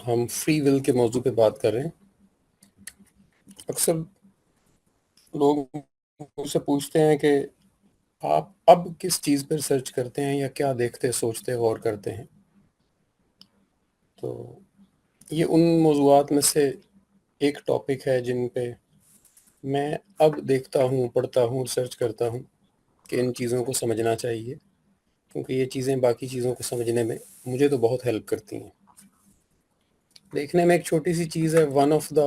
ہم free will کے موضوع پہ بات کر رہے ہیں۔ اکثر لوگ مجھ سے پوچھتے ہیں کہ آپ اب کس چیز پر سرچ کرتے ہیں یا کیا دیکھتے سوچتے غور کرتے ہیں۔ تو یہ ان موضوعات میں سے ایک ٹاپک ہے جن پہ میں اب دیکھتا ہوں، پڑھتا ہوں، سرچ کرتا ہوں کہ ان چیزوں کو سمجھنا چاہیے، کیونکہ یہ چیزیں باقی چیزوں کو سمجھنے میں مجھے تو بہت ہیلپ کرتی ہیں۔ دیکھنے میں ایک چھوٹی سی چیز ہے، one of the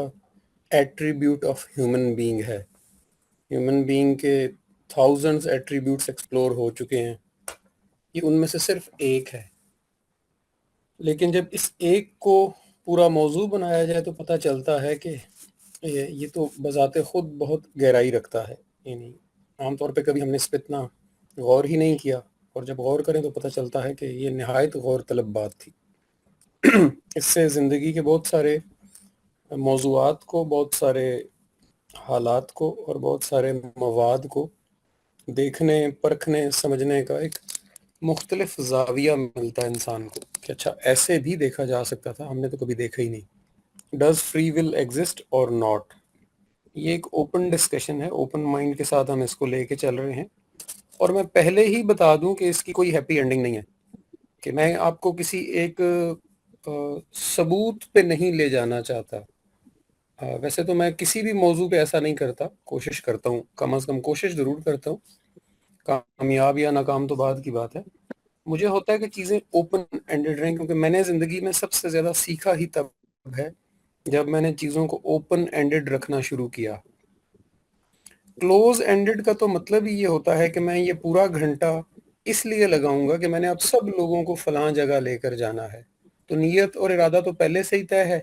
attribute of human being ہے۔ ہیومن بینگ کے تھاؤزنڈز ایٹریبیوٹس ایکسپلور ہو چکے ہیں، یہ ان میں سے صرف ایک ہے۔ لیکن جب اس ایک کو پورا موضوع بنایا جائے تو پتہ چلتا ہے کہ یہ تو بذات خود بہت گہرائی رکھتا ہے، یعنی عام طور پہ کبھی ہم نے اس پہ اتنا غور ہی نہیں کیا، اور جب غور کریں تو پتہ چلتا ہے کہ یہ نہایت غور طلب بات تھی۔ اس سے زندگی کے بہت سارے موضوعات کو، بہت سارے حالات کو اور بہت سارے مواد کو دیکھنے، پرکھنے، سمجھنے کا ایک مختلف زاویہ ملتا ہے انسان کو کہ اچھا ایسے بھی دیکھا جا سکتا تھا، ہم نے تو کبھی دیکھا ہی نہیں۔ ڈز فری ول ایگزسٹ اور ناٹ؟ یہ ایک اوپن ڈسکشن ہے، اوپن مائنڈ کے ساتھ ہم اس کو لے کے چل رہے ہیں، اور میں پہلے ہی بتا دوں کہ اس کی کوئی ہیپی اینڈنگ نہیں ہے، کہ میں آپ کو کسی ایک ثبوت پہ نہیں لے جانا چاہتا۔ ویسے تو میں کسی بھی موضوع پہ ایسا نہیں کرتا، کوشش کرتا ہوں، کم از کم کوشش ضرور کرتا ہوں، کامیاب یا ناکام تو بعد کی بات ہے۔ مجھے ہوتا ہے کہ چیزیں اوپن اینڈڈ رہیں، کیونکہ میں نے زندگی میں سب سے زیادہ سیکھا ہی تب ہے جب میں نے چیزوں کو اوپن اینڈڈ رکھنا شروع کیا۔ کلوز اینڈڈ کا تو مطلب ہی یہ ہوتا ہے کہ میں یہ پورا گھنٹہ اس لیے لگاؤں گا کہ میں نے اب سب لوگوں کو فلاں جگہ لے کر جانا ہے، تو نیت اور ارادہ تو پہلے سے ہی طے ہے،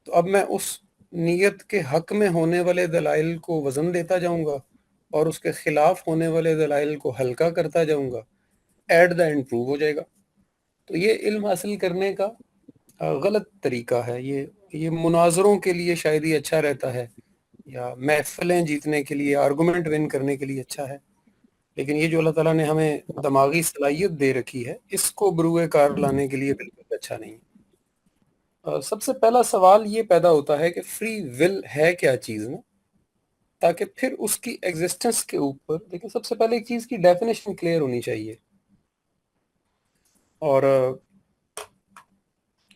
تو اب میں اس نیت کے حق میں ہونے والے دلائل کو وزن دیتا جاؤں گا اور اس کے خلاف ہونے والے دلائل کو ہلکا کرتا جاؤں گا، ایٹ دا اینڈ پروو ہو جائے گا۔ تو یہ علم حاصل کرنے کا غلط طریقہ ہے، یہ مناظروں کے لیے شاید ہی اچھا رہتا ہے، یا محفلیں جیتنے کے لیے، آرگومنٹ ون کرنے کے لیے اچھا ہے، لیکن یہ جو اللہ تعالیٰ نے ہمیں دماغی صلاحیت دے رکھی ہے، اس کو بروئے کار لانے کے لیے بالکل اچھا نہیں ہے۔ سب سے پہلا سوال یہ پیدا ہوتا ہے کہ فری ول ہے کیا چیز نا، تاکہ پھر اس کی ایگزسٹنس کے اوپر لیکن سب سے پہلے ایک چیز کی ڈیفینیشن کلیئر ہونی چاہیے، اور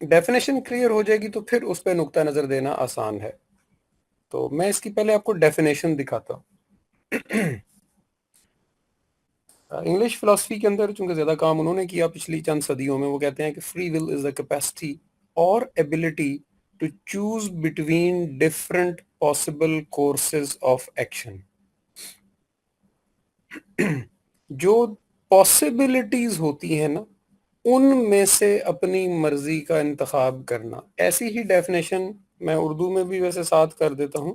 ڈیفینیشن کلیئر ہو جائے گی تو پھر اس پہ نقطہ نظر دینا آسان ہے۔ تو میں اس کی پہلے آپ کو ڈیفینیشن دکھاتا ہوں۔ انگلش فلسفی کے اندر چونکہ زیادہ کام انہوں نے کیا پچھلی چند صدیوں میں، وہ کہتے ہیں کہ free will is the capacity اور ability to choose between different possible courses of action. جو پاسبلٹیز ہوتی ہیں نا، ان میں سے اپنی مرضی کا انتخاب کرنا، ایسی ہی ڈیفینیشن میں اردو میں بھی ویسے ساتھ کر دیتا ہوں۔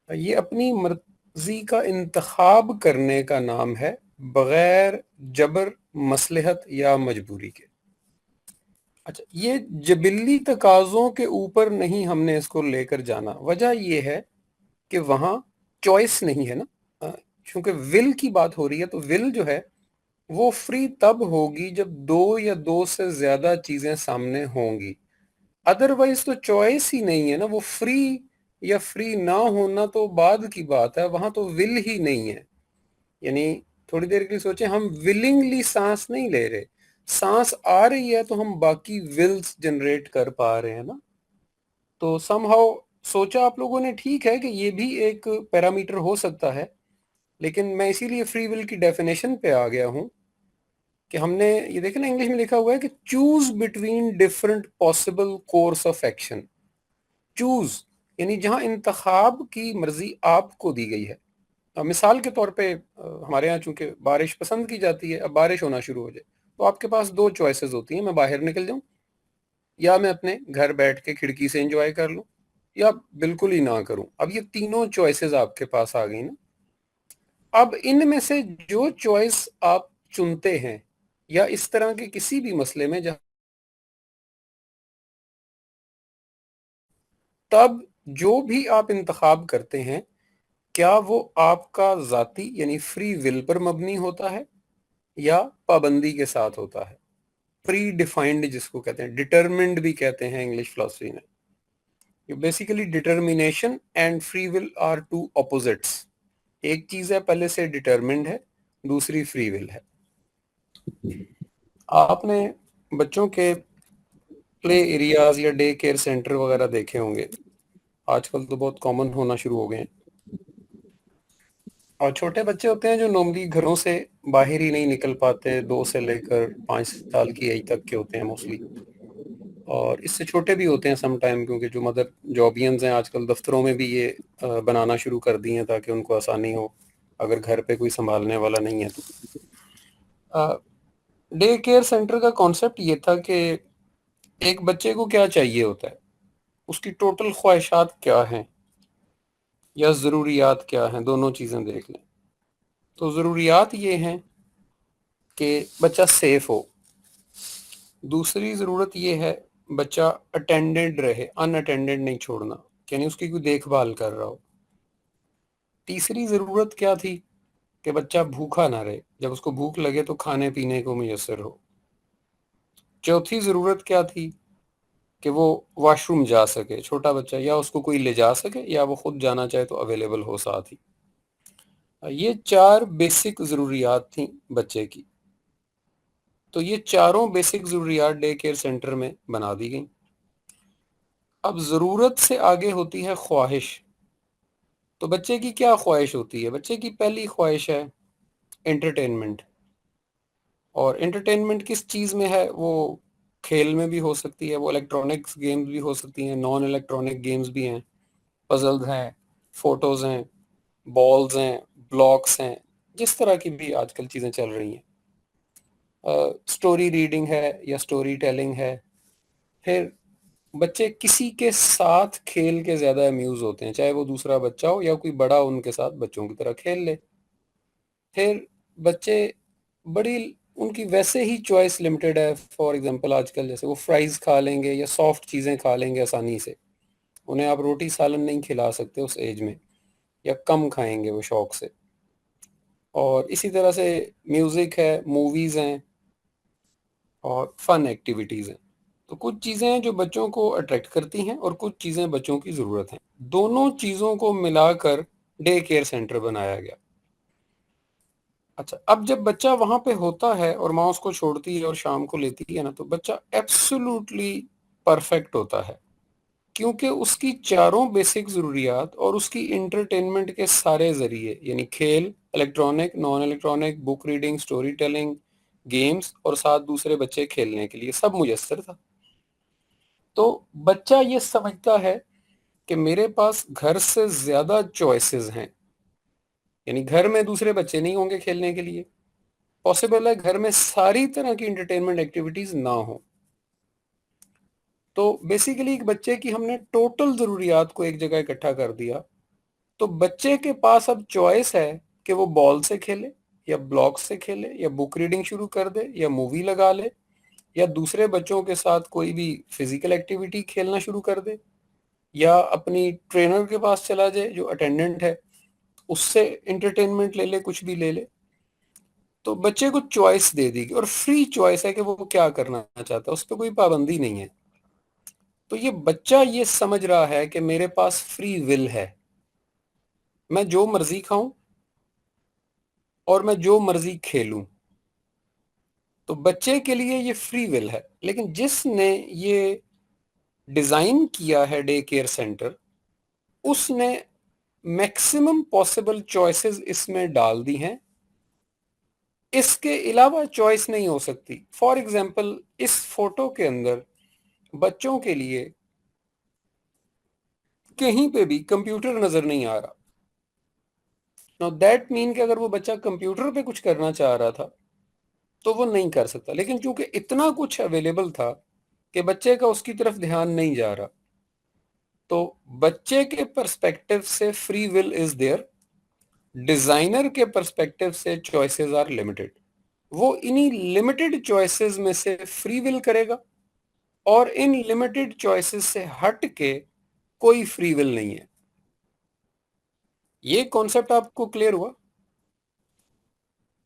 یہ اپنی مرضی کا انتخاب کرنے کا نام ہے، بغیر جبر، مصلحت یا مجبوری کے۔ اچھا، یہ جبلی تقاضوں کے اوپر نہیں ہم نے اس کو لے کر جانا، وجہ یہ ہے کہ وہاں چوائس نہیں ہے نا، چونکہ ول کی بات ہو رہی ہے، تو ول جو ہے وہ فری تب ہوگی جب دو یا دو سے زیادہ چیزیں سامنے ہوں گی، ادروائز تو چوائس ہی نہیں ہے نا، وہ فری یا فری نہ ہونا تو بعد کی بات ہے، وہاں تو ول ہی نہیں ہے۔ یعنی تھوڑی دیر کے لیے سوچیں، ہم ولنگلی سانس نہیں لے رہے، سانس آ رہی ہے تو ہم باقی ولز جنریٹ کر پا رہے ہیں نا۔ تو سم ہاؤ سوچا آپ لوگوں نے ٹھیک ہے کہ یہ بھی ایک پیرامیٹر ہو سکتا ہے، لیکن میں اسی لیے فری ول کی ڈیفینیشن پہ آ گیا ہوں کہ ہم نے یہ دیکھیں نا، انگلش میں لکھا ہوا ہے کہ choose between different possible course of action. Choose یعنی جہاں انتخاب کی مرضی آپ کو دی گئی ہے۔ مثال کے طور پہ ہمارے ہاں چونکہ بارش پسند کی جاتی ہے، اب بارش ہونا شروع ہو جائے تو آپ کے پاس دو چوائسز ہوتی ہیں، میں باہر نکل جاؤں یا میں اپنے گھر بیٹھ کے کھڑکی سے انجوائے کر لوں یا بالکل ہی نہ کروں۔ اب یہ تینوں چوائسز آپ کے پاس آ گئی نا۔ اب ان میں سے جو چوائس آپ چنتے ہیں، یا اس طرح کے کسی بھی مسئلے میں جہاں تب جو بھی آپ انتخاب کرتے ہیں، کیا وہ آپ کا ذاتی یعنی فری ول پر مبنی ہوتا ہے یا پابندی کے ساتھ ہوتا ہے؟ پری ڈیفائنڈ جس کو کہتے ہیں، ڈٹرمنڈ بھی کہتے ہیں انگلش فلاسفی میں. Basically determination and free will are two opposites. ایک چیز ہے پہلے سے ڈٹرمنڈ ہے، دوسری فری ول ہے. آپ نے بچوں کے پلے ایریاز یا ڈے کیئر سینٹر وغیرہ دیکھے ہوں گے، آج کل تو بہت کامن ہونا شروع ہو گئے ہیں. اور چھوٹے بچے ہوتے ہیں جو نارملی گھروں سے باہر ہی نہیں نکل پاتے، 2 سے لے کر 5 سال کی ایج تک کے ہوتے ہیں موسٹلی، اور اس سے چھوٹے بھی ہوتے ہیں سم ٹائم، کیونکہ جو مدر جابینز ہیں آج کل دفتروں میں بھی یہ بنانا شروع کر دی ہیں تاکہ ان کو آسانی ہو اگر گھر پہ کوئی سنبھالنے والا نہیں ہے تو. ڈے کیئر سینٹر کا کانسیپٹ یہ تھا کہ ایک بچے کو کیا چاہیے ہوتا ہے، اس کی ٹوٹل خواہشات کیا ہیں یا ضروریات کیا ہیں، دونوں چیزیں دیکھ لیں. تو ضروریات یہ ہیں کہ بچہ سیف ہو، دوسری ضرورت یہ ہے بچہ اٹینڈنڈ رہے، ان اٹینڈنڈ نہیں چھوڑنا، یعنی اس کی کوئی دیکھ بھال کر رہا ہو. تیسری ضرورت کیا تھی کہ بچہ بھوکا نہ رہے، جب اس کو بھوک لگے تو کھانے پینے کو میسر ہو. چوتھی ضرورت کیا تھی کہ وہ واش روم جا سکے، چھوٹا بچہ، یا اس کو کوئی لے جا سکے یا وہ خود جانا چاہے تو اویلیبل ہو ساتھ ہی. یہ 4 بیسک ضروریات تھیں بچے کی. تو یہ چاروں بیسک ضروریات ڈے کیئر سینٹر میں بنا دی گئیں. اب ضرورت سے آگے ہوتی ہے خواہش. تو بچے کی کیا خواہش ہوتی ہے؟ بچے کی پہلی خواہش ہے انٹرٹینمنٹ. اور انٹرٹینمنٹ کس چیز میں ہے؟ وہ کھیل میں بھی ہو سکتی ہے، وہ الیکٹرانکس گیمز بھی ہو سکتی ہیں، نان الیکٹرانک گیمز بھی ہیں، پزلز ہیں، فوٹوز ہیں، بالز ہیں، بلاکس ہیں، جس طرح کی بھی آج کل چیزیں چل رہی ہیں. سٹوری ریڈنگ ہے یا سٹوری ٹیلنگ ہے. پھر بچے کسی کے ساتھ کھیل کے زیادہ امیوز ہوتے ہیں، چاہے وہ دوسرا بچہ ہو یا کوئی بڑا ان کے ساتھ بچوں کی طرح کھیل لے. پھر بچے بڑی ان کی ویسے ہی چوائس لمیٹڈ ہے. فار ایگزامپل آج کل جیسے وہ فرائز کھا لیں گے یا سافٹ چیزیں کھا لیں گے آسانی سے، انہیں آپ روٹی سالن نہیں کھلا سکتے اس ایج میں، یا کم کھائیں گے وہ شوق سے. اور اسی طرح سے میوزک ہے، موویز ہیں اور فن ایکٹیویٹیز ہیں. تو کچھ چیزیں ہیں جو بچوں کو اٹریکٹ کرتی ہیں اور کچھ چیزیں بچوں کی ضرورت ہیں. دونوں چیزوں کو ملا کر ڈے کیئر سینٹر بنایا گیا. اچھا، اب جب بچہ وہاں پہ ہوتا ہے اور ماں اس کو چھوڑتی ہے اور شام کو لیتی ہے نا، تو بچہ ایبسولوٹلی پرفیکٹ ہوتا ہے، کیونکہ اس کی چاروں بیسک ضروریات اور اس کی انٹرٹینمنٹ کے سارے ذریعے، یعنی کھیل، electronic, naan electronic, book reading, story telling, games, اور ساتھ دوسرے بچے کھیلنے کے لیے، سب میسر تھا. تو بچہ یہ سمجھتا ہے کہ میرے پاس گھر سے زیادہ چوائسز ہیں، یعنی گھر میں دوسرے بچے نہیں ہوں گے کھیلنے کے لیے، پاسبل ہے گھر میں ساری طرح کی انٹرٹینمنٹ ایکٹیویٹیز نہ ہوں. تو بیسیکلی ایک بچے کی ہم نے ٹوٹل ضروریات کو ایک جگہ اکٹھا کر دیا. تو بچے کے پاس اب چوائس ہے کہ وہ بال سے کھیلے یا بلاک سے کھیلے یا بک ریڈنگ شروع کر دے یا مووی لگا لے یا دوسرے بچوں کے ساتھ کوئی بھی فزیکل ایکٹیویٹی کھیلنا شروع کر دے یا اپنی ٹرینر کے پاس چلا جائے جو اٹینڈنٹ ہے، اس سے انٹرٹینمنٹ لے لے، کچھ بھی لے لے. تو بچے کو چوائس دے دی گئی اور فری چوائس ہے کہ وہ کیا کرنا چاہتا ہے، اس پہ کوئی پابندی نہیں ہے. تو یہ بچہ یہ سمجھ رہا ہے کہ میرے پاس فری ول ہے، میں جو مرضی کھاؤں اور میں جو مرضی کھیلوں. تو بچے کے لیے یہ فری ول ہے. لیکن جس نے یہ ڈیزائن کیا ہے ڈے کیئر سینٹر، اس نے میکسیمم پاسبل چوائسز اس میں ڈال دی ہیں، اس کے علاوہ چوائس نہیں ہو سکتی. فار ایگزامپل اس فوٹو کے اندر بچوں کے لیے کہیں پہ بھی کمپیوٹر نظر نہیں آ رہا. Now that mean کہ اگر وہ بچہ کمپیوٹر پہ کچھ کرنا چاہ رہا تھا تو وہ نہیں کر سکتا. لیکن چونکہ اتنا کچھ اویلیبل تھا کہ بچے کا اس کی طرف دھیان نہیں جا رہا، تو بچے کے پرسپیکٹو سے free will is there, designer کے پرسپیکٹو سے چوائسز آر لمیٹڈ. وہ انہی لمیٹڈ چوائسز میں سے فری ول کرے گا، اور ان لمیٹڈ چوائسز سے ہٹ کے کوئی فری ول نہیں ہے. یہ کانسیپٹ آپ کو کلیئر ہوا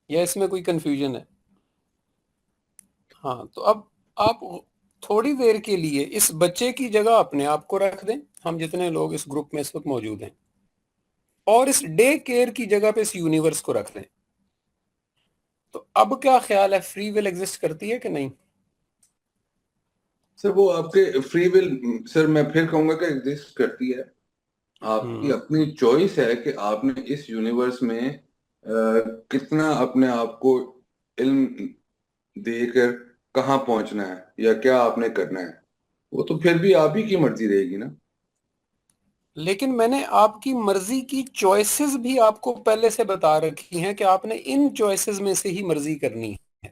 یا اس میں کوئی کنفیوژن ہے؟ ہاں تو اب آپ تھوڑی دیر کے لیے اس بچے کی جگہ اپنے آپ کو رکھ دیں، ہم جتنے لوگ اس گروپ میں اس وقت موجود ہیں، اور اس ڈے کیئر کی جگہ پہ اس یونیورس کو رکھ دیں، تو اب کیا خیال ہے، فری ول ایگزسٹ کرتی ہے کہ نہیں؟ سر وہ آپ کے فری ول، سر میں پھر کہوں گا کہ ایگزسٹ کرتی ہے. آپ کی اپنی چوائس ہے کہ آپ نے اس یونیورس میں کتنا اپنے آپ کو علم دے کر کہاں پہنچنا ہے یا کیا آپ نے کرنا ہے. وہ تو پھر بھی آپ ہی کی مرضی رہے گی نا. لیکن میں نے آپ کی مرضی کی چوائسز بھی آپ کو پہلے سے بتا رکھی ہیں کہ آپ نے ان چوائسز میں سے ہی مرضی کرنی ہے.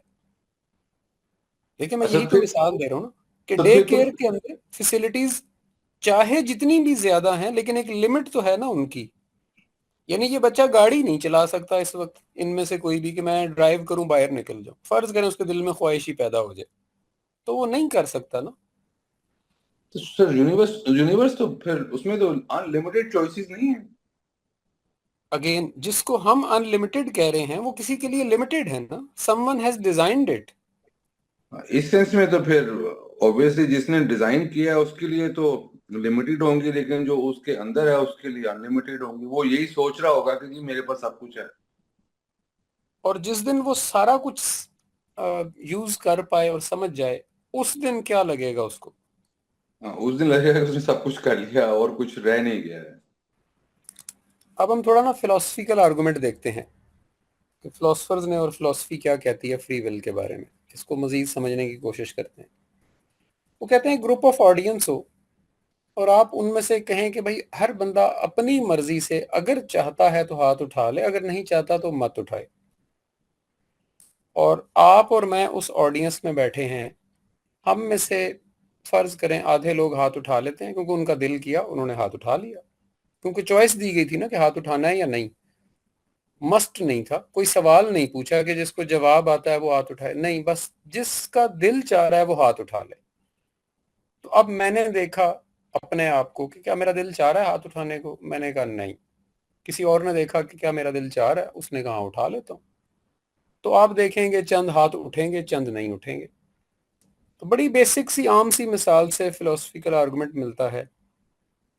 لیکن میں اچھا یہی تو پھر مثال دے رہا ہوں نا کہ تو ڈے پھر تو کیئر کے اندر فیسلٹیز چاہے جتنی بھی زیادہ ہیں، لیکن ایک لمٹ تو ہے نا ان کی. یعنی یہ بچہ گاڑی نہیں چلا سکتا اس وقت ان میں سے کوئی بھی کہ میں ڈرائیو کروں باہر نکل جاؤں، فرض کریں اس کے دل میں خواہش ہی پیدا ہو جائے تو وہ نہیں کر سکتا نا. سر یونیورس تو پھر اس میں تو ان لمیٹڈ چوائسیز نہیں ہیں. اگین جس کو ہم ان لمیٹڈ کہہ رہے ہیں وہ کسی کے لیے لمیٹڈ ہے نا. Someone has designed it. اس سینس میں تو پھر اوبویسلی جس نے ڈیزائن کیا ہے اس کے لیے تو لمیٹڈ ہوں گی، لیکن جو اس کے اندر ہے اس کے لیے ان لمیٹڈ ہوں گی. وہ یہی سوچ رہا ہوگا کہ جی میرے پاس سب کچھ ہے. اور جس دن وہ سارا کچھ یوز کر پائے اور سمجھ جائے، اس دن کیا لگے گا اس کو؟ اس دن لگے گا کہ اس نے سب کچھ کر لیا اور کچھ رہ نہیں گیا ہے. اب ہم تھوڑا نا فلاسفیکل آرگومنٹ دیکھتے ہیں کہ فلاسفرز نے اور فلاسفی کیا کہتی ہے فری ول کے بارے میں. اس کو مزید سمجھنے کی کوشش کرتے ہیں. وہ کہتے ہیں گروپ آف آڈینس ہو اور آپ ان میں سے کہیں کہ بھائی ہر بندہ اپنی مرضی سے اگر چاہتا ہے تو ہاتھ اٹھا لے، اگر نہیں چاہتا تو مت اٹھائے. اور آپ اور میں اس آڈینس میں بیٹھے ہیں، ہم میں سے فرض کریں آدھے لوگ ہاتھ اٹھا لیتے ہیں کیونکہ ان کا دل کیا، انہوں نے ہاتھ اٹھا لیا کیونکہ چوائس دی گئی تھی نا کہ ہاتھ اٹھانا ہے یا نہیں. مسٹ نہیں تھا، کوئی سوال نہیں پوچھا کہ جس کو جواب آتا ہے وہ ہاتھ اٹھائے، نہیں، بس جس کا دل چاہ رہا ہے وہ ہاتھ اٹھا لے. تو اب میں نے دیکھا اپنے آپ کو کہ کیا میرا دل چاہ رہا ہے ہاتھ اٹھانے کو، میں نے کہا نہیں. کسی اور نے دیکھا کہ کیا میرا دل چاہ رہا ہے، اس نے کہا اٹھا لیتا ہوں. تو آپ دیکھیں گے چند ہاتھ اٹھیں گے، چند نہیں اٹھیں گے. تو بڑی بیسک سی عام سی مثال سے فلاسفیکل آرگومنٹ ملتا ہے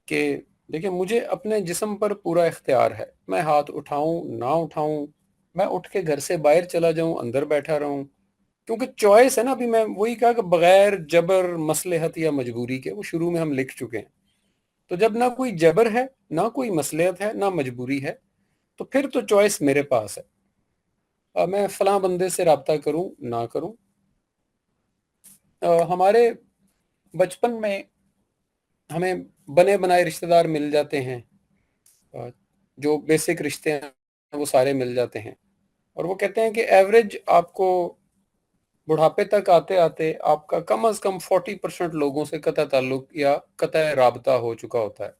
کہ دیکھیں مجھے اپنے جسم پر پورا اختیار ہے، میں ہاتھ اٹھاؤں نہ اٹھاؤں، میں اٹھ کے گھر سے باہر چلا جاؤں اندر بیٹھا رہوں، کیونکہ چوائس ہے نا. ابھی میں وہی کہا کہ بغیر جبر مصلحت یا مجبوری کے، وہ شروع میں ہم لکھ چکے ہیں. تو جب نہ کوئی جبر ہے، نہ کوئی مصلحت ہے، نہ مجبوری ہے، تو پھر تو چوائس میرے پاس ہے. میں فلاں بندے سے رابطہ کروں نہ کروں. ہمارے بچپن میں ہمیں بنے بنائے رشتہ دار مل جاتے ہیں، جو بیسک رشتے ہیں وہ سارے مل جاتے ہیں، اور وہ کہتے ہیں کہ ایوریج آپ کو بڑھاپے تک آتے آتے آپ کا کم از کم 40% لوگوں سے قطع تعلق یا قطع رابطہ ہو چکا ہوتا ہے.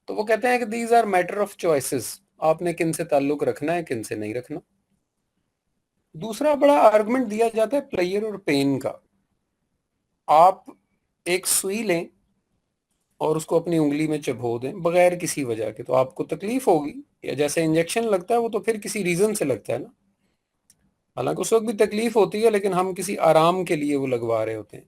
تو وہ کہتے ہیں کہ these are matter of choices, آپ نے کن سے تعلق رکھنا ہے کن سے نہیں رکھنا. دوسرا بڑا آرگومنٹ دیا جاتا ہے پلیئر اور پین کا. آپ ایک سوئی لیں اور اس کو اپنی انگلی میں چبھو دیں بغیر کسی وجہ کے، تو آپ کو تکلیف ہوگی، یا جیسے انجیکشن لگتا ہے وہ تو پھر کسی ریزن سے لگتا ہے نا. حالانکہ اس وقت بھی تکلیف ہوتی ہے لیکن ہم کسی آرام کے لیے وہ لگوا رہے ہوتے ہیں.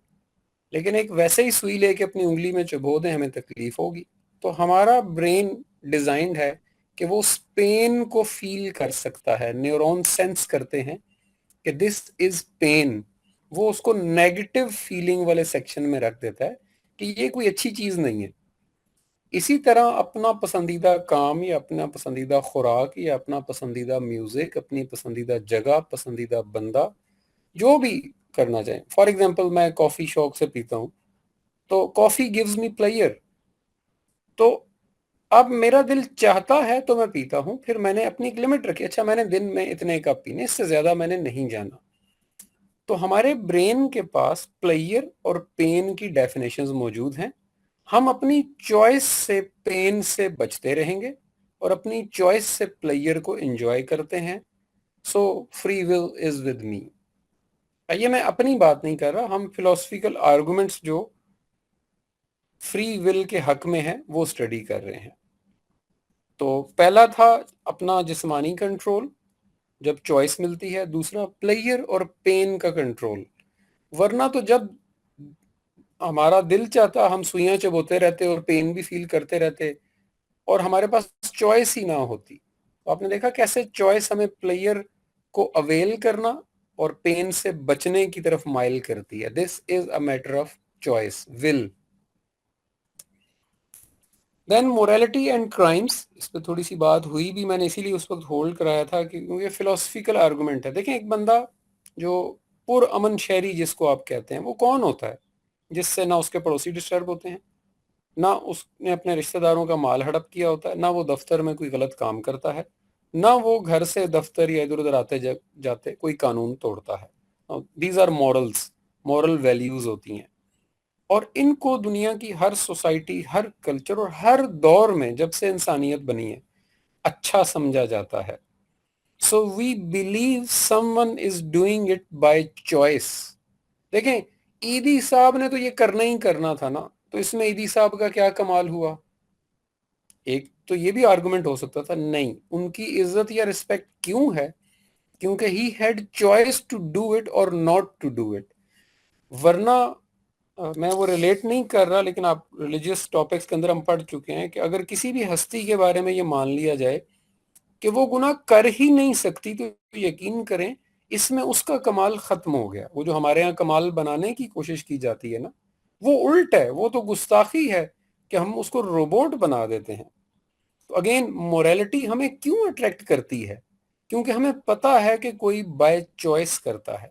لیکن ایک ویسے ہی سوئی لے کے اپنی انگلی میں چبھو دیں، ہمیں تکلیف ہوگی. تو ہمارا برین ڈیزائنڈ ہے کہ وہ اس پین کو فیل کر سکتا ہے، نیورون سینس کرتے ہیں کہ دس از پین. وہ اس کو نیگیٹو فیلنگ والے سیکشن میں رکھ دیتا ہے کہ یہ کوئی اچھی چیز نہیں ہے. اسی طرح اپنا پسندیدہ کام یا اپنا پسندیدہ خوراک یا اپنا پسندیدہ میوزک، اپنی پسندیدہ جگہ، پسندیدہ بندہ، جو بھی کرنا چاہیں. فار ایگزامپل میں کافی شوق سے پیتا ہوں تو کافی گیوز می پلیئر. تو اب میرا دل چاہتا ہے تو میں پیتا ہوں، پھر میں نے اپنی ایک لمٹ رکھی، اچھا میں نے دن میں اتنے کپ پینے، اس سے زیادہ میں نے نہیں جانا. تو ہمارے برین کے پاس پلیئر اور پین کی ڈیفینیشنز موجود ہیں. ہم اپنی چوائس سے پین سے بچتے رہیں گے اور اپنی چوائس سے پلیئر کو انجوائے کرتے ہیں. So free will is with me. یہ میں اپنی بات نہیں کر رہا، ہم فلاسفیکل آرگومنٹس جو فری ول کے حق میں ہیں وہ اسٹڈی کر رہے ہیں. تو پہلا تھا اپنا جسمانی کنٹرول جب چوائس ملتی ہے، دوسرا پلیئر اور پین کا کنٹرول ورنہ تو جب ہمارا دل چاہتا ہم سوئیاں چبوتے رہتے اور پین بھی فیل کرتے رہتے اور ہمارے پاس چوائس ہی نہ ہوتی. تو آپ نے دیکھا کیسے چوائس ہمیں پلیئر کو اویل کرنا اور پین سے بچنے کی طرف مائل کرتی ہے. This is a matter of choice, will. Then morality and crimes, اس پہ تھوڑی سی بات ہوئی بھی، میں نے اسی لیے اس وقت ہولڈ کرایا تھا کیونکہ یہ فلاسفیکل آرگومنٹ ہے. دیکھیں ایک بندہ جو پر امن شہری جس کو آپ کہتے ہیں وہ کون ہوتا ہے؟ جس سے نہ اس کے پڑوسی ڈسٹرب ہوتے ہیں، نہ اس نے اپنے رشتہ داروں کا مال ہڑپ کیا ہوتا ہے، نہ وہ دفتر میں کوئی غلط کام کرتا ہے، نہ وہ گھر سے دفتر یا ادھر ادھر آتے جاتے کوئی قانون توڑتا ہے. These are morals, moral values ہوتی ہیں، اور ان کو دنیا کی ہر سوسائٹی، ہر کلچر اور ہر دور میں جب سے انسانیت بنی ہے اچھا سمجھا جاتا ہے. So we believe someone is doing it by choice. دیکھیں عیدی صاحب نے تو یہ کرنا ہی کرنا تھا نا، تو اس میں عیدی صاحب کا کیا کمال ہوا؟ ایک تو یہ بھی آرگومنٹ ہو سکتا تھا نہیں ان کی عزت یا رسپیکٹ کیوں ہے، کیونکہ he had choice to do it اور ناٹ ٹو ڈو اٹ. ورنہ میں وہ ریلیٹ نہیں کر رہا، لیکن آپ ریلیجیس ٹاپکس کے اندر ہم پڑھ چکے ہیں کہ اگر کسی بھی ہستی کے بارے میں یہ مان لیا جائے کہ وہ گناہ کر ہی نہیں سکتی تو یقین کریں اس میں اس کا کمال ختم ہو گیا. وہ جو ہمارے ہاں کمال بنانے کی کوشش کی جاتی ہے نا، وہ الٹ ہے، وہ تو گستاخی ہے کہ ہم اس کو روبوٹ بنا دیتے ہیں. تو اگین موریلٹی ہمیں کیوں اٹریکٹ کرتی ہے؟ کیونکہ ہمیں پتا ہے کہ کوئی بائی چوائس کرتا ہے.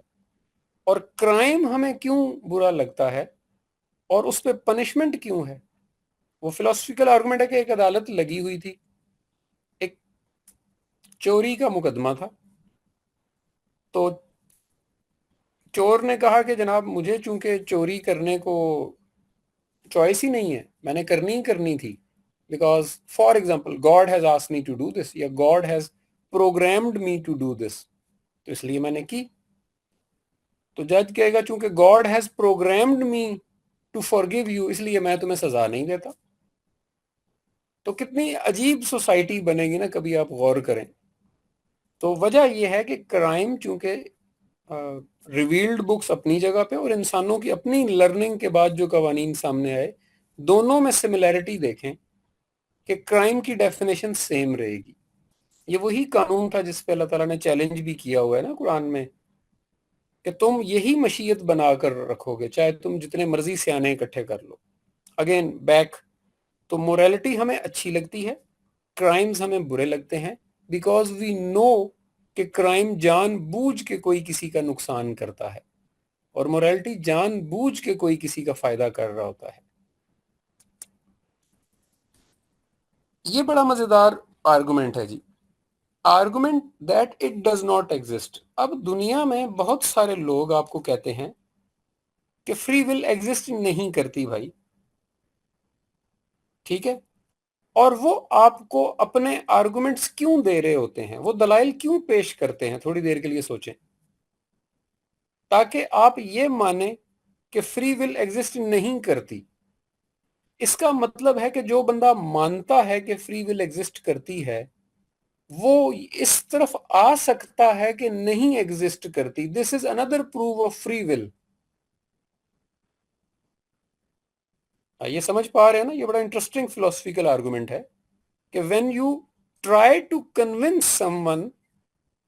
اور کرائم ہمیں کیوں برا لگتا ہے اور اس پہ پنشمنٹ کیوں ہے؟ وہ فلاسفیکل آرگومنٹ ہے کہ ایک عدالت لگی ہوئی تھی، ایک چوری کا مقدمہ تھا، تو چور نے کہا کہ جناب مجھے چونکہ چوری کرنے کو چوائس ہی نہیں ہے، میں نے کرنی ہی کرنی تھی، because for example God has asked me to do this, یا God has programmed me to do this, تو اس لیے میں نے کی. تو جج کہے گا چونکہ God has programmed me to forgive you, اس لیے میں تمہیں سزا نہیں دیتا. تو کتنی عجیب سوسائٹی بنے گی نا، کبھی آپ غور کریں. تو وجہ یہ ہے کہ کرائم چونکہ ریویلڈ بکس اپنی جگہ پہ اور انسانوں کی اپنی لرننگ کے بعد جو قوانین سامنے آئے، دونوں میں سملیرٹی دیکھیں کہ کرائم کی ڈیفینیشن سیم رہے گی. یہ وہی قانون تھا جس پہ اللہ تعالیٰ نے چیلنج بھی کیا ہوا ہے نا قرآن میں، کہ تم یہی مشیت بنا کر رکھو گے چاہے تم جتنے مرضی سیانے اکٹھے کر لو. اگین بیک، تو موریلٹی ہمیں اچھی لگتی ہے، کرائمز ہمیں برے لگتے ہیں، بیکاز وی نو کہ کرائم جان بوجھ کے کوئی کسی کا نقصان کرتا ہے اور موریلٹی جان بوجھ کے کوئی کسی کا فائدہ کر رہا ہوتا ہے. یہ بڑا مزیدار آرگومنٹ ہے جی، argument that it does not exist. اب دنیا میں بہت سارے لوگ آپ کو کہتے ہیں کہ فری ول ایگزسٹ نہیں کرتی بھائی، ٹھیک ہے، اور وہ آپ کو اپنے آرگومنٹس کیوں دے رہے ہوتے ہیں، وہ دلائل کیوں پیش کرتے ہیں؟ تھوڑی دیر کے لیے سوچیں. تاکہ آپ یہ مانیں کہ فری ول ایگزسٹ نہیں کرتی. اس کا مطلب ہے کہ جو بندہ مانتا ہے کہ فری ول ایگزسٹ کرتی ہے وہ اس طرف آ سکتا ہے کہ نہیں ایگزسٹ کرتی. دس از اندر پروف آف فری ول. یہ سمجھ پا رہے ہیں نا؟ یہ بڑا انٹرسٹنگ فلاسفیکل آرگومنٹ ہے کہ when you try to convince someone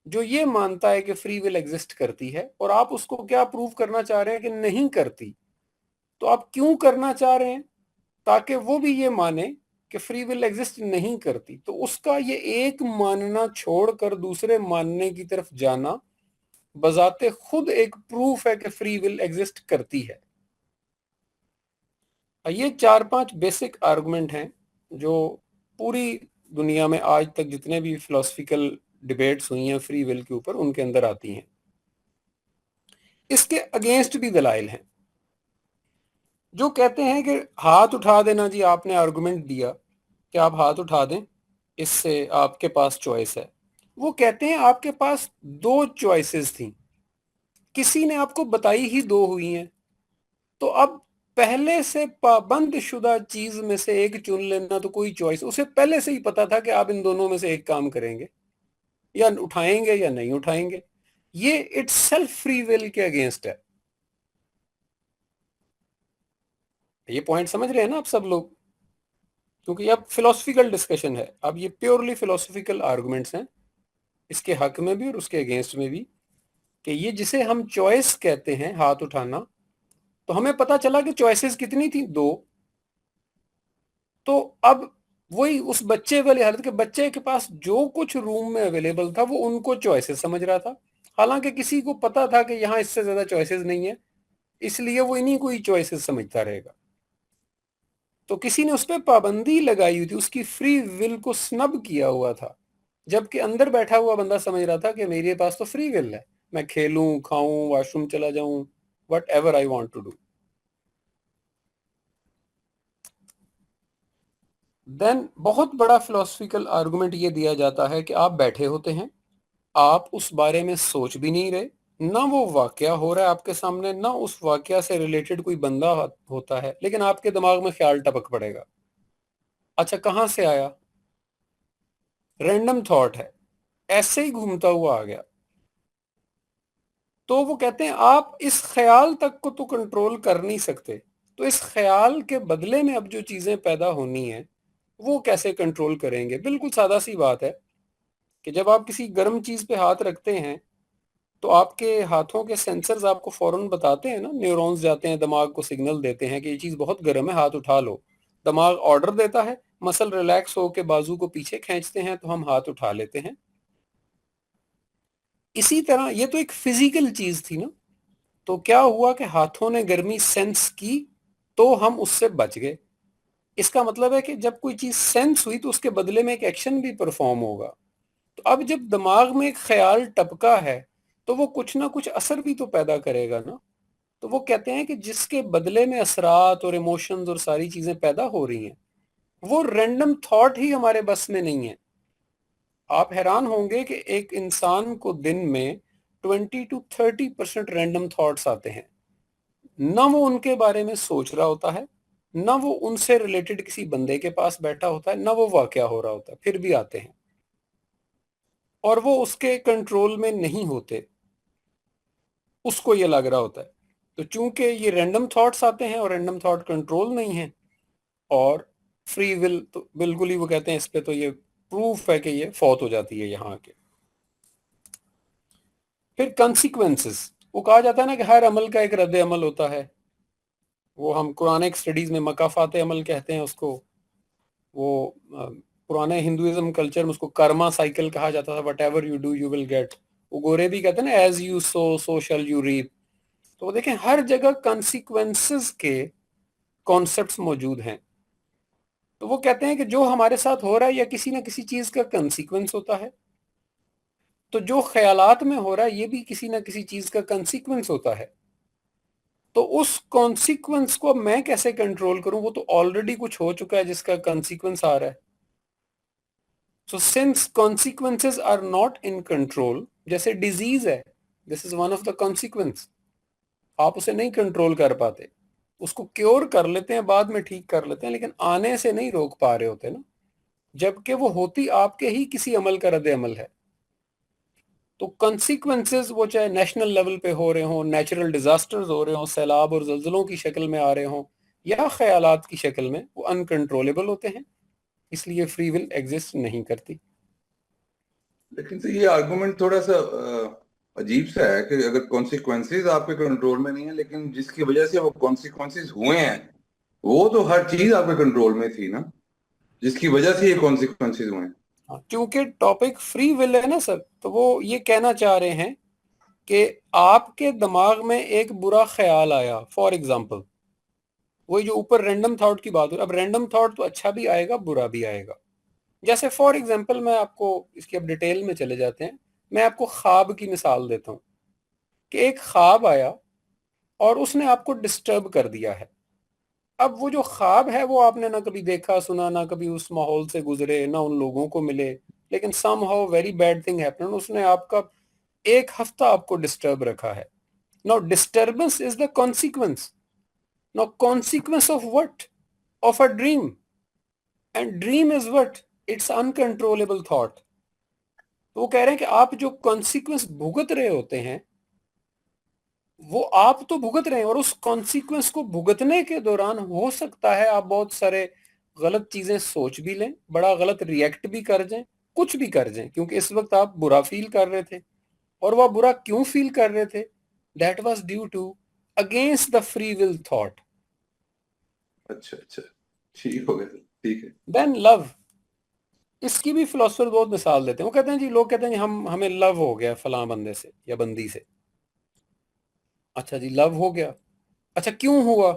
جو یہ مانتا ہے کہ فری ول ایگزسٹ کرتی ہے، اور آپ اس کو کیا پروف کرنا چاہ رہے ہیں کہ نہیں کرتی، تو آپ کیوں کرنا چاہ رہے ہیں؟ تاکہ وہ بھی یہ مانے کہ فری ول ایگزسٹ نہیں کرتی. تو اس کا یہ ایک ماننا چھوڑ کر دوسرے ماننے کی طرف جانا بذات خود ایک پروف ہے کہ فری ول ایگزسٹ کرتی ہے. یہ 4-5 بیسک آرگومنٹ ہیں جو پوری دنیا میں آج تک جتنے بھی فلاسفیکل ڈیبیٹس ہوئی ہیں فری ول کے اوپر ان کے اندر آتی ہیں. اس کے اگینسٹ بھی دلائل ہیں جو کہتے ہیں کہ ہاتھ اٹھا دینا جی، آپ نے آرگومنٹ دیا کہ آپ ہاتھ اٹھا دیں، اس سے آپ کے پاس چوائس ہے. وہ کہتے ہیں آپ کے پاس 2 چوائسز تھیں، کسی نے آپ کو بتائی ہی 2 ہوئی ہیں، تو اب پہلے سے پابند شدہ چیز میں سے ایک چن لینا تو کوئی چوائس، اسے پہلے سے ہی پتا تھا کہ آپ ان دونوں میں سے ایک کام کریں گے، یا اٹھائیں گے یا نہیں اٹھائیں گے. یہ اٹس سیلف فری ول کے اگینسٹ ہے. یہ پوائنٹ سمجھ رہے ہیں نا آپ سب لوگ؟ کیونکہ یہ اب فلاسفیکل ڈسکشن ہے، اب یہ پیورلی فلاسفیکل آرگومنٹس ہیں، اس کے حق میں بھی اور اس کے اگینسٹ میں بھی، کہ یہ جسے ہم چوائس کہتے ہیں، ہاتھ اٹھانا، تو ہمیں پتا چلا کہ چوائسز کتنی تھیں؟ 2۔ تو اب وہی اس بچے والی حالت کے بچے کے پاس جو کچھ روم میں اویلیبل تھا وہ ان کو چوائسز سمجھ رہا تھا، حالانکہ کسی کو پتا تھا کہ یہاں اس سے زیادہ چوائسز نہیں ہیں، اس لیے وہ انہی کوئی چوائسز سمجھتا رہے گا۔ تو کسی نے اس پہ پابندی لگائی ہوئی تھی، اس کی فری ول کو سنب کیا ہوا تھا، جبکہ اندر بیٹھا ہوا بندہ سمجھ رہا تھا کہ میرے پاس تو فری ول ہے، میں کھیلوں، کھاؤں، واش روم چلا جاؤں، whatever I want to do. Then بہت بڑا فلاسفیکل آرگومنٹ یہ دیا جاتا ہے کہ آپ بیٹھے ہوتے ہیں، آپ اس بارے میں سوچ بھی نہیں رہے، نہ وہ واقعہ ہو رہا ہے آپ کے سامنے، نہ اس واقعہ سے ریلیٹڈ کوئی بندہ ہوتا ہے، لیکن آپ کے دماغ میں خیال ٹپک پڑے گا۔ اچھا کہاں سے آیا؟ رینڈم تھاٹ ہے، ایسے ہی گھومتا ہوا آ گیا۔ تو وہ کہتے ہیں آپ اس خیال تک کو تو کنٹرول کر نہیں سکتے، تو اس خیال کے بدلے میں اب جو چیزیں پیدا ہونی ہیں وہ کیسے کنٹرول کریں گے؟ بالکل سادہ سی بات ہے کہ جب آپ کسی گرم چیز پہ ہاتھ رکھتے ہیں تو آپ کے ہاتھوں کے سینسرز آپ کو فوراً بتاتے ہیں نا، نیورونز جاتے ہیں دماغ کو سگنل دیتے ہیں کہ یہ چیز بہت گرم ہے، ہاتھ اٹھا لو۔ دماغ آرڈر دیتا ہے، مسل ریلیکس ہو کے بازو کو پیچھے کھینچتے ہیں تو ہم ہاتھ اٹھا لیتے ہیں۔ اسی طرح یہ تو ایک فزیکل چیز تھی نا، تو کیا ہوا کہ ہاتھوں نے گرمی سینس کی تو ہم اس سے بچ گئے۔ اس کا مطلب ہے کہ جب کوئی چیز سینس ہوئی تو اس کے بدلے میں ایک ایکشن بھی پرفارم ہوگا۔ تو اب جب دماغ میں ایک خیال ٹپکا ہے تو وہ کچھ نہ کچھ اثر بھی تو پیدا کرے گا نا۔ تو وہ کہتے ہیں کہ جس کے بدلے میں اثرات اور ایموشنز اور ساری چیزیں پیدا ہو رہی ہیں وہ رینڈم تھاٹ ہی ہمارے بس میں نہیں ہے۔ آپ حیران ہوں گے کہ ایک انسان کو دن میں 20 to 30% رینڈم تھاٹس آتے ہیں، نہ وہ ان کے بارے میں سوچ رہا ہوتا ہے، نہ وہ ان سے ریلیٹڈ کسی بندے کے پاس بیٹھا ہوتا ہے، نہ وہ واقعہ ہو رہا ہوتا ہے، پھر بھی آتے ہیں اور وہ اس کے کنٹرول میں نہیں ہوتے، اس کو یہ لگ رہا ہوتا ہے۔ تو چونکہ یہ رینڈم تھاٹس آتے ہیں اور رینڈم تھاٹ کنٹرول نہیں ہیں اور فری ول تو بالکل ہی، وہ کہتے ہیں اس پہ تو یہ پروف ہے کہ یہ فوت ہو جاتی ہے یہاں کے۔ پھر کنسیکوینسز، وہ کہا جاتا ہے نا کہ ہر عمل کا ایک رد عمل ہوتا ہے، وہ ہم قرآنک اسٹڈیز میں مکافات عمل کہتے ہیں اس کو، وہ پرانے ہندوازم کلچر میں اس کو کرما سائیکل کہا جاتا تھا، whatever you do you will get. وہ گورے بھی کہتے ہیں نا ایز یو سو شل یو ریپ۔ تو وہ دیکھیں ہر جگہ کنسیکوینسز کے کانسیپٹس موجود ہیں۔ تو وہ کہتے ہیں کہ جو ہمارے ساتھ ہو رہا ہے یا کسی نہ کسی چیز کا کنسیکوینس ہوتا ہے، تو جو خیالات میں ہو رہا ہے یہ بھی کسی نہ کسی چیز کا کنسیکوینس ہوتا ہے۔ تو اس کانسیکوینس کو میں کیسے کنٹرول کروں؟ وہ تو آلریڈی کچھ ہو چکا ہے جس کا کنسیکوینس آ رہا ہے۔ So since consequences are not in control، جیسے ڈیزیز ہے، this is one of the consequence، آپ اسے نہیں کنٹرول کر پاتے، اس کو کیور کر لیتے ہیں، بعد میں ٹھیک کر لیتے ہیں، لیکن آنے سے نہیں روک پا رہے ہوتے نا، جبکہ وہ ہوتی آپ کے ہی کسی عمل کا رد عمل ہے۔ تو کنسیکوینسز وہ چاہے نیشنل لیول پہ ہو رہے ہوں، نیچرل ڈیزاسٹرز ہو رہے ہوں، سیلاب اور زلزلوں کی شکل میں آ رہے ہوں، یا خیالات کی شکل میں، وہ انکنٹرولیبل ہوتے ہیں، اس لیے فری ول ایگزسٹ نہیں کرتی۔ لیکن سے یہ آرگومنٹ تھوڑا سا عجیب سا ہے کہ اگر کانسیکوینسز آپ کے کنٹرول میں نہیں ہیں، لیکن جس کی وجہ سے وہ کانسیکوینسز ہوئے ہیں وہ تو ہر چیز آپ کے کنٹرول میں تھی نا، جس کی وجہ سے یہ کانسیکوینسز ہوئے ہیں۔ کیونکہ ٹاپک فری ول ہے نا سر، تو وہ یہ کہنا چاہ رہے ہیں کہ آپ کے دماغ میں ایک برا خیال آیا، فار ایگزامپل وہی جو اوپر رینڈم تھاٹ کی بات ہو، اب رینڈم تھاٹ تو اچھا بھی آئے گا برا بھی آئے گا۔ جیسے فار ایگزامپل میں آپ کو اس کی اب ڈیٹیل میں چلے جاتے ہیں، میں آپ کو خواب کی مثال دیتا ہوں کہ ایک خواب آیا اور اس نے آپ کو ڈسٹرب کر دیا ہے۔ اب وہ جو خواب ہے وہ آپ نے نہ کبھی دیکھا سنا، نہ کبھی اس ماحول سے گزرے، نہ ان لوگوں کو ملے، لیکن somehow very bad thing happen, اس نے آپ کا ایک ہفتہ آپ کو ڈسٹرب رکھا ہے۔ No disturbance is the consequence, no consequence of what? Of a dream, and dream is what? It's uncontrollable thought. تو وہ کہہ رہے ہیں کہ آپ جو کانسیکوینس بھگت رہے ہوتے ہیں وہ آپ تو بھگت رہے ہیں، اور اس کانسیکوینس کو بھگتنے کے دوران ہو سکتا ہے آپ بہت سارے غلط چیزیں سوچ بھی لیں، بڑا غلط ریئیکٹ بھی کر جائیں، کچھ بھی کر جائیں، کیونکہ اس وقت آپ برا فیل کر رہے تھے. اور وہ برا کیوں فیل کر رہے تھے؟ That was due to against the free will thought. اچھا اچھا، ٹھیک ہو گیا سر، ٹھیک ہے. دین لو، اس کی بھی فلاسفر بہت مثال دیتے ہیں. وہ کہتے ہیں جی، لوگ کہتے ہیں جی ہمیں لو ہو گیا فلاں بندے سے یا بندی سے. اچھا جی، لو ہو گیا، اچھا کیوں ہوا؟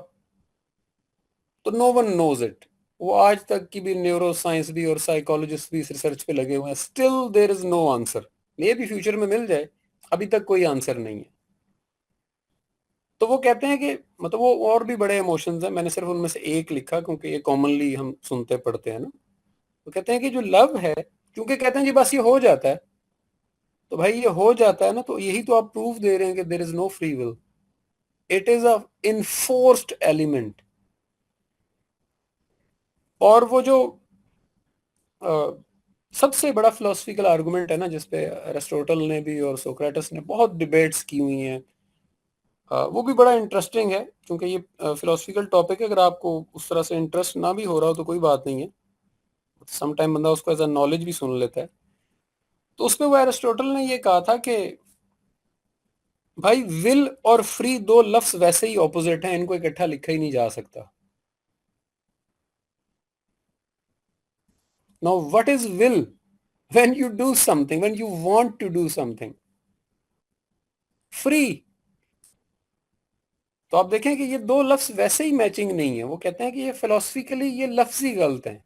تو نو ون نوز اٹ. وہ آج تک کی بھی نیورو سائنس بھی اور سائیکالوجسٹ بھی اس ریسرچ پہ لگے ہوئے ہیں. Still there is no answer. یہ بھی فیوچر میں مل جائے، ابھی تک کوئی آنسر نہیں ہے. تو وہ کہتے ہیں کہ مطلب وہ اور بھی بڑے ایموشنز ہیں، میں نے صرف ان میں سے ایک لکھا کیونکہ یہ کامنلی ہم سنتے پڑھتے ہیں نا. وہ کہتے ہیں کہ جو لو ہے، کیونکہ کہتے ہیں جی بس یہ ہو جاتا ہے، تو بھائی یہ ہو جاتا ہے نا، تو یہی تو آپ پروف دے رہے ہیں کہ there is no free will. It is a enforced element. اور وہ جو سب سے بڑا فلاسفیکل آرگومنٹ ہے نا، جس پہ ایرسٹوٹل نے بھی اور سوکریٹس نے بہت ڈیبیٹس کی ہوئی ہیں، وہ بھی بڑا انٹرسٹنگ ہے، کیونکہ یہ فلاسفیکل ٹاپک ہے. اگر آپ کو اس طرح سے انٹرسٹ نہ بھی ہو رہا ہو تو کوئی بات نہیں ہے، سم ٹائم بندہ اس کو ایز اے نالج بھی سن لیتا ہے. تو اس پہ وہ ایرسٹوٹل نے یہ کہا تھا کہ بھائی ول اور فری دو لفظ ویسے ہی اپوزٹ ہیں، ان کو اکٹھا لکھا ہی نہیں جا سکتا. Now what is will? When you do something, when you want to do something. Free. تو آپ دیکھیں کہ یہ دو لفظ ویسے ہی میچنگ نہیں ہے. وہ کہتے ہیں کہ یہ فلاسفیکلی یہ لفظی غلط ہیں.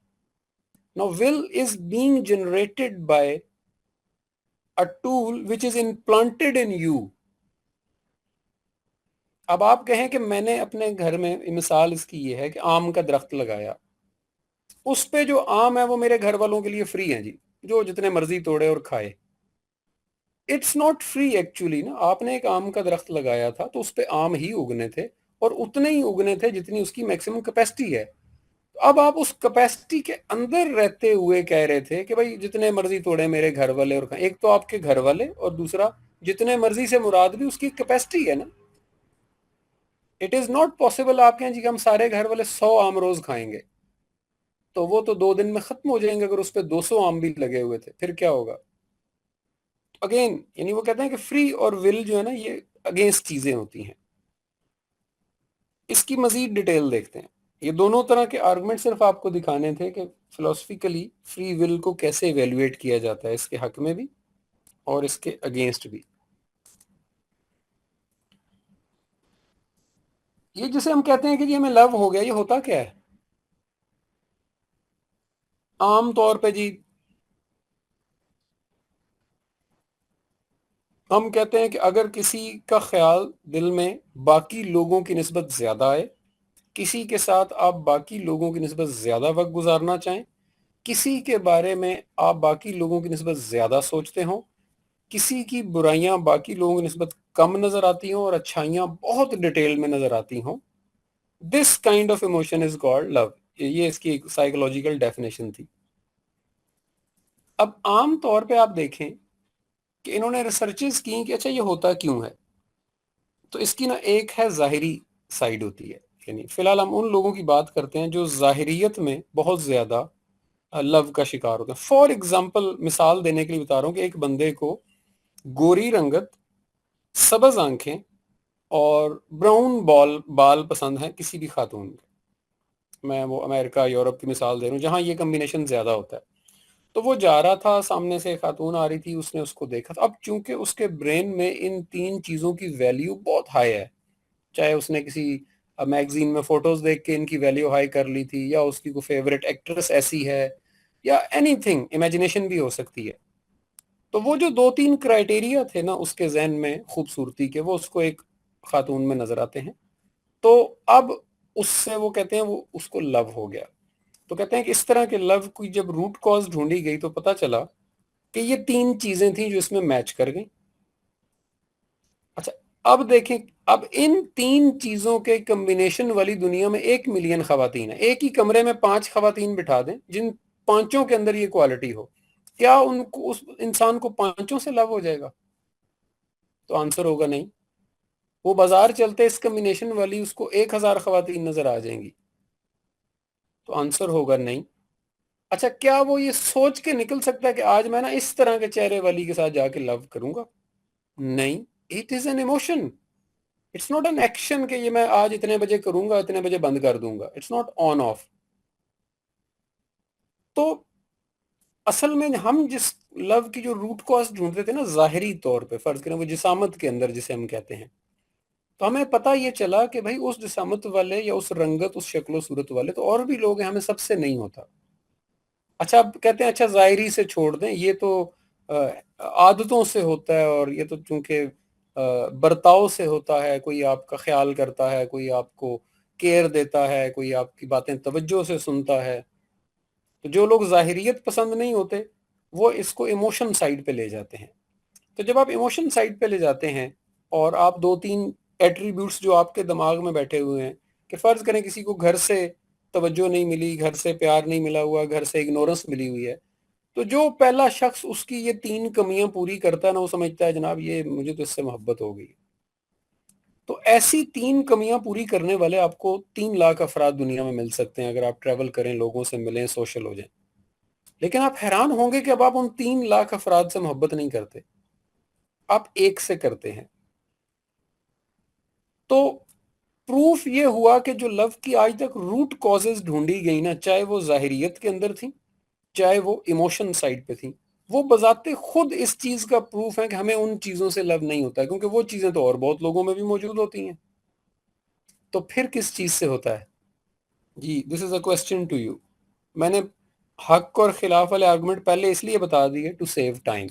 Now will is being generated by a tool which is implanted in you. اب آپ کہیں کہ میں نے اپنے گھر میں، مثال اس کی یہ ہے کہ آم کا درخت لگایا، اس پہ جو آم ہے وہ میرے گھر والوں کے لیے فری ہیں جی، جو جتنے مرضی توڑے اور کھائے. اٹس ناٹ فری ایکچولی نا. آپ نے ایک آم کا درخت لگایا تھا تو اس پہ آم ہی اگنے تھے، اور اتنے ہی اگنے تھے جتنی اس کی میکسیمم کیپیسٹی ہے. اب آپ اس کیپیسٹی کے اندر رہتے ہوئے کہہ رہے تھے کہ بھائی جتنے مرضی توڑے میرے گھر والے اور کھائیں. ایک تو آپ کے گھر والے، اور دوسرا جتنے مرضی سے مراد بھی اس کی کیپیسٹی ہے نا. اٹ از ناٹ پاسبل آپ کہیں جی کہ ہم سارے گھر والے 100 آم روز کھائیں گے، تو وہ تو 2 دن میں ختم ہو جائیں گے. اگر اس پہ 200 آم بھی لگے ہوئے تھے پھر کیا ہوگا؟ اگین یعنی وہ کہتے ہیں کہ فری اور ول جو ہے نا، یہ اگینسٹ چیزیں ہوتی ہیں. اس کی مزید ڈیٹیل دیکھتے ہیں. یہ دونوں طرح کے آرگومنٹ صرف آپ کو دکھانے تھے کہ فلاسفیکلی فری ول کو کیسے ایویلویٹ کیا جاتا ہے، اس کے حق میں بھی اور اس کے اگینسٹ بھی. یہ جسے ہم کہتے ہیں کہ جی ہمیں لو ہو گیا، یہ ہوتا کیا ہے؟ عام طور پہ جی ہم کہتے ہیں کہ اگر کسی کا خیال دل میں باقی لوگوں کی نسبت زیادہ آئے، کسی کے ساتھ آپ باقی لوگوں کی نسبت زیادہ وقت گزارنا چاہیں، کسی کے بارے میں آپ باقی لوگوں کی نسبت زیادہ سوچتے ہوں، کسی کی برائیاں باقی لوگوں کی نسبت کم نظر آتی ہوں اور اچھائیاں بہت ڈیٹیل میں نظر آتی ہوں، this kind of emotion is called love. یہ اس کی ایک سائیکولوجیکل ڈیفینیشن تھی. اب عام طور پہ آپ دیکھیں کہ انہوں نے ریسرچز کی کہ اچھا یہ ہوتا کیوں ہے. تو اس کی نا ایک ہے ظاہری سائیڈ ہوتی ہے. یعنی فی الحال ہم ان لوگوں کی بات کرتے ہیں جو ظاہریت میں بہت زیادہ لو کا شکار ہوتے ہیں. فار ایگزامپل مثال دینے کے لیے بتا رہا ہوں کہ ایک بندے کو گوری رنگت، سبز آنکھیں اور براؤن بال پسند ہیں کسی بھی خاتون کے. میں وہ امریکہ یورپ کی مثال دے رہا ہوں جہاں یہ کمبینیشن زیادہ ہوتا ہے. تو وہ جا رہا تھا، سامنے سے خاتون آ رہی تھی، اس نے اس کو دیکھا تھا. اب چونکہ اس کے برین میں ان 3 چیزوں کی ویلیو بہت ہائی ہے، چاہے اس نے کسی میگزین میں فوٹوز دیکھ کے ان کی ویلیو ہائی کر لی تھی، یا اس کی کوئی فیوریٹ ایکٹریس ایسی ہے، یا اینی تھنگ، امیجنیشن بھی ہو سکتی ہے. تو وہ جو 2-3 کرائٹیریا تھے نا اس کے ذہن میں خوبصورتی کے، وہ اس کو ایک خاتون میں نظر آتے ہیں. تو اب اس سے وہ کہتے ہیں وہ اس کو لو ہو گیا. تو کہتے ہیں کہ اس طرح کے لو کی جب روٹ کاز ڈھونڈی گئی تو پتا چلا کہ یہ 3 چیزیں تھیں جو اس میں میچ کر گئیں. اچھا اب دیکھیں، اب ان 3 چیزوں کے کمبینیشن والی دنیا میں 1 ملین خواتین ہیں. ایک ہی کمرے میں 5 خواتین بٹھا دیں جن 5 کے اندر یہ کوالٹی ہو، کیا ان کو اس انسان کو 5 سے لو ہو جائے گا؟ تو آنسر ہوگا نہیں. وہ بازار چلتے اس کمبینیشن والی اس کو 1000 خواتین نظر آ جائیں گی؟ تو آنسر ہوگا نہیں. اچھا کیا وہ یہ سوچ کے نکل سکتا ہے کہ آج میں نا اس طرح کے چہرے والی کے ساتھ جا کے لو کروں گا؟ نہیں. It is an emotion. It's not an action کہ یہ میں آج اتنے بجے کروں گا اتنے بجے بند کر دوں گا. It's not on off. تو اصل میں ہم جس لو کی جو روٹ کاز ڈھونڈتے تھے نا ظاہری طور پہ، فرض کریں وہ جسامت کے اندر جسے ہم کہتے ہیں، تو ہمیں پتہ یہ چلا کہ بھائی اس جسامت والے یا اس رنگت، اس شکل و صورت والے تو اور بھی لوگ ہیں، ہمیں سب سے نہیں ہوتا. اچھا اب کہتے ہیں اچھا ظاہری سے چھوڑ دیں، یہ تو عادتوں سے ہوتا ہے، اور یہ تو چونکہ برتاؤ سے ہوتا ہے، کوئی آپ کا خیال کرتا ہے، کوئی آپ کو کیئر دیتا ہے، کوئی آپ کی باتیں توجہ سے سنتا ہے. تو جو لوگ ظاہریت پسند نہیں ہوتے وہ اس کو ایموشن سائڈ پہ لے جاتے ہیں. تو جب آپ ایموشن سائڈ پہ لے جاتے ہیں اور آپ 2-3 ایٹریبیوٹس جو آپ کے دماغ میں بیٹھے ہوئے ہیں، کہ فرض کریں کسی کو گھر سے توجہ نہیں ملی، گھر سے پیار نہیں ملا ہوا، گھر سے اگنورنس ملی ہوئی ہے، تو جو پہلا شخص اس کی یہ 3 کمیاں پوری کرتا ہے نا، وہ سمجھتا ہے جناب یہ مجھے تو اس سے محبت ہو گئی. تو ایسی 3 کمیاں پوری کرنے والے آپ کو 3 لاکھ افراد دنیا میں مل سکتے ہیں اگر آپ ٹریول کریں، لوگوں سے ملیں، سوشل ہو جائیں. لیکن آپ حیران ہوں گے کہ اب آپ ان 3 لاکھ افراد سے محبت نہیں کرتے، آپ ایک سے کرتے ہیں. تو پروف یہ ہوا کہ جو لو کی آج تک روٹ کازز ڈھونڈی گئی نا، چاہے وہ ظاہریت کے اندر تھی، چاہے وہ ایموشن سائڈ پہ تھی، وہ بذات خود اس چیز کا پروف ہے کہ ہمیں ان چیزوں سے لو نہیں ہوتا ہے، کیونکہ وہ چیزیں تو اور بہت لوگوں میں بھی موجود ہوتی ہیں. تو پھر کس چیز سے ہوتا ہے؟ جی دس is a question to you. میں نے حق اور خلاف والے آرگومنٹ پہلے اس لیے بتا دیے ٹو سیو ٹائم.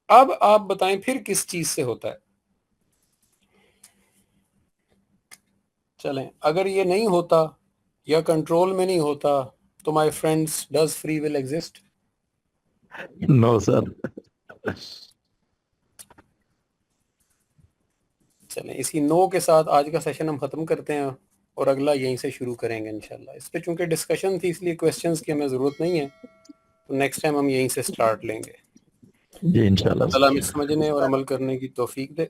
اب آپ بتائیں پھر کس چیز سے ہوتا ہے؟ چلیں اگر یہ نہیں ہوتا یا کنٹرول میں نہیں ہوتا تو my friends does free will exist? No sir. چلیں اسی نو کے ساتھ آج کا سیشن ہم ختم کرتے ہیں اور اگلا یہیں سے شروع کریں گے انشاءاللہ. اس پہ چونکہ ڈسکشن تھی اس لیے کویسچنز کی ہمیں ضرورت نہیں ہے، تو نیکسٹ ٹائم ہم یہیں سے سٹارٹ لیں گے. جی انشاءاللہ اللہ ہمیں سمجھنے اور عمل کرنے کی توفیق دے.